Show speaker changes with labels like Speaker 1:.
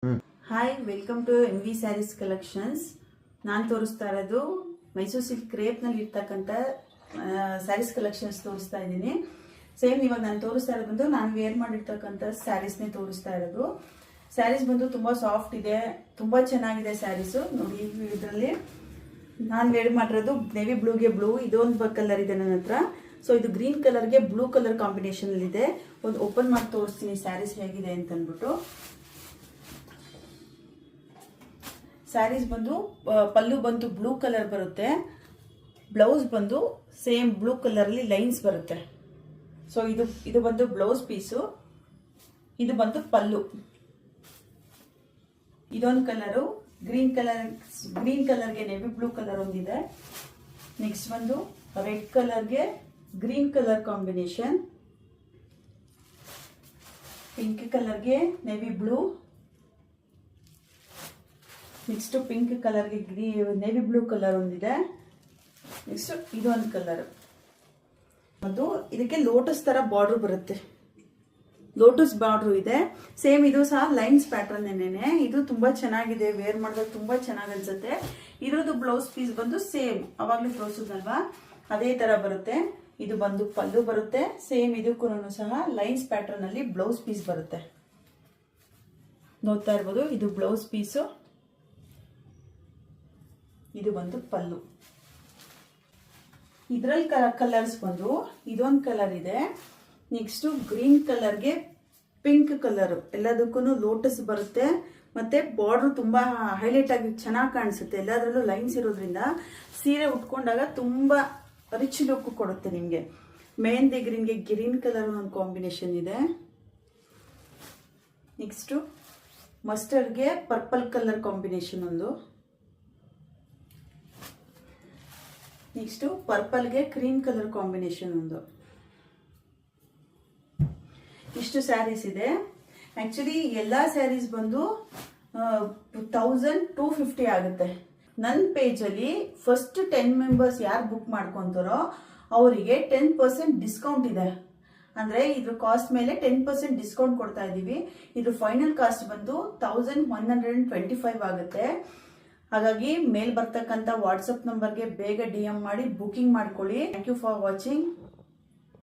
Speaker 1: Hi, welcome to NV sarees collections. ನಾನು ತೋರಿಸ್ತಾ ಇರೋದು ಮೈಸೂರು ಸಿಲ್ಕ್ ಕ್ರೇಪ್ನಲ್ಲಿ ಇರ್ತಕ್ಕಂಥ ಸ್ಯಾರೀಸ್ ಕಲೆಕ್ಷನ್ಸ್ ತೋರಿಸ್ತಾ ಇದ್ದೀನಿ. ಸೇಮ್ ಇವಾಗ ನಾನು ತೋರಿಸ್ತಾ ಇರೋದು ಬಂದು ನಾನು ವೇರ್ ಮಾಡಿರ್ತಕ್ಕಂಥ ಸ್ಯಾರೀಸ್ನೇ ತೋರಿಸ್ತಾ ಇರೋದು. ಸ್ಯಾರೀಸ್ ಬಂದು ತುಂಬ ಸಾಫ್ಟ್ ಇದೆ, ತುಂಬ ಚೆನ್ನಾಗಿದೆ ಸ್ಯಾರೀಸು. ನೋಡಿ, ಇದರಲ್ಲಿ ನಾನು ವೇರ್ ಮಾಡಿರೋದು ನೇವಿ ಬ್ಲೂಗೆ ಬ್ಲೂ, ಇದೊಂದು ಕಲರ್ ಇದೆ ನನ್ನ ಹತ್ರ. ಸೊ ಇದು ಗ್ರೀನ್ ಕಲರ್ಗೆ ಬ್ಲೂ ಕಲರ್ ಕಾಂಬಿನೇಷನ್ ಇದೆ. ಒಂದು ಓಪನ್ ಮಾಡಿ ತೋರಿಸ್ತೀನಿ ಸ್ಯಾರೀಸ್ ಹೇಗಿದೆ ಅಂತ ಅಂದ್ಬಿಟ್ಟು. ಸ್ಯಾರೀಸ್ ಬಂದು ಪಲ್ಲು ಬಂದು ಬ್ಲೂ ಕಲರ್ ಬರುತ್ತೆ, ಬ್ಲೌಸ್ ಬಂದು ಸೇಮ್ ಬ್ಲೂ ಕಲರಲ್ಲಿ ಲೈನ್ಸ್ ಬರುತ್ತೆ. ಸೊ ಇದು ಬಂದು ಬ್ಲೌಸ್ ಪೀಸು, ಇದು ಬಂದು ಪಲ್ಲು. ಇದೊಂದು ಕಲರು ಗ್ರೀನ್ ಕಲರ್ಗೆ ನೇವಿ ಬ್ಲೂ ಕಲರ್ ಒಂದಿದೆ. ನೆಕ್ಸ್ಟ್ ಬಂದು ರೆಡ್ ಕಲರ್ಗೆ ಗ್ರೀನ್ ಕಲರ್ ಕಾಂಬಿನೇಷನ್, ಪಿಂಕ್ ಕಲರ್ಗೆ ನೇವಿ ಬ್ಲೂ, ನೆಕ್ಸ್ಟ್ ಪಿಂಕ್ ಕಲರ್ಗೆ ನೇವಿ ಬ್ಲೂ ಕಲರ್ ಒಂದಿದೆ. ನೆಕ್ಸ್ಟ್ ಇದೊಂದು ಕಲರ್, ಒಂದು ಇದಕ್ಕೆ ಲೋಟಸ್ ತರ ಬಾರ್ಡರ್ ಬರುತ್ತೆ, ಲೋಟಸ್ ಬಾರ್ಡರ್ ಇದೆ. ಸೇಮ್ ಇದು ಸಹ ಲೈನ್ಸ್ ಪ್ಯಾಟರ್ನ್ ಏನೇನೆ. ಇದು ತುಂಬಾ ಚೆನ್ನಾಗಿದೆ, ವೇರ್ ಮಾಡಿದಾಗ ತುಂಬಾ ಚೆನ್ನಾಗಿ ಅನ್ಸುತ್ತೆ. ಇದ್ರದ್ದು ಬ್ಲೌಸ್ ಪೀಸ್ ಬಂದು ಸೇಮ್ ಅವಾಗ್ಲೂ ತೋರಿಸಿದ್ನಲ್ವಾ ಅದೇ ತರ ಬರುತ್ತೆ. ಇದು ಬಂದು ಪಲ್ಲು ಬರುತ್ತೆ. ಸೇಮ್ ಇದಕ್ಕೂ ಸಹ ಲೈನ್ಸ್ ಪ್ಯಾಟರ್ನ್ ಅಲ್ಲಿ ಬ್ಲೌಸ್ ಪೀಸ್ ಬರುತ್ತೆ. ನೋಡ್ತಾ ಇರ್ಬೋದು, ಇದು ಬ್ಲೌಸ್ ಪೀಸು, ಇದು ಬಂದು ಪಲ್ಲು. ಇದ್ರಲ್ಲಿ ಕಲರ್ಸ್ ಬಂದು ಇದೊಂದು ಕಲರ್ ಇದೆ. ನೆಕ್ಸ್ಟ್ ಗ್ರೀನ್ ಕಲರ್ಗೆ ಪಿಂಕ್ ಕಲರ್, ಎಲ್ಲದಕ್ಕೂ ಲೋಟಸ್ ಬರುತ್ತೆ. ಮತ್ತೆ ಬಾರ್ಡರ್ ತುಂಬಾ ಹೈಲೈಟ್ ಆಗಿ ಚೆನ್ನಾಗಿ ಕಾಣಿಸುತ್ತೆ. ಎಲ್ಲದರಲ್ಲೂ ಲೈನ್ಸ್ ಇರೋದ್ರಿಂದ ಸೀರೆ ಉಟ್ಕೊಂಡಾಗ ತುಂಬಾ ರಿಚ್ ಲುಕ್ ಕೊಡುತ್ತೆ ನಿಮ್ಗೆ. ಮೆಹಂದಿ ಗ್ರೀನ್ಗೆ ಗ್ರೀನ್ ಕಲರ್ ಒಂದು ಕಾಂಬಿನೇಷನ್ ಇದೆ. ನೆಕ್ಸ್ಟ್ ಮಸ್ಟರ್ಡ್ಗೆ ಪರ್ಪಲ್ ಕಲರ್ ಕಾಂಬಿನೇಷನ್ ಒಂದು. ನೆಕ್ಸ್ಟ್ ಪರ್ಪಲ್ಗೆ ಕ್ರೀಮ್ ಕಲರ್ ಕಾಂಬಿನೇಷನ್ ಒಂದು. ಇಷ್ಟು ಸ್ಯಾರೀಸ್ ಇದೆ. ಆಕ್ಚುಲಿ ಎಲ್ಲಾ ಸ್ಯಾರೀಸ್ ಬಂದು 1250 ಆಗುತ್ತೆ. ನನ್ನ ಪೇಜಲ್ಲಿ ಫಸ್ಟ್ 10 ಮೆಂಬರ್ಸ್ ಯಾರು ಬುಕ್ ಮಾಡ್ಕೊಂತಾರೋ ಅವರಿಗೆ 10% ಡಿಸ್ಕೌಂಟ್ ಇದೆ. ಅಂದ್ರೆ ಇದ್ರ ಕಾಸ್ಟ್ ಮೇಲೆ 10% ಡಿಸ್ಕೌಂಟ್ ಕೊಡ್ತಾ ಇದೀವಿ. ಇದ್ರ ಫೈನಲ್ ಕಾಸ್ಟ್ ಬಂದು 1125 ಆಗುತ್ತೆ. ಹಾಗಾಗಿ ಮೇಲ್ ಬರ್ತಕ್ಕಂಥ ವಾಟ್ಸಪ್ ನಂಬರ್ಗೆ ಬೇಗ DM ಮಾಡಿ ಬುಕಿಂಗ್ ಮಾಡ್ಕೊಳ್ಳಿ. Thank you for watching.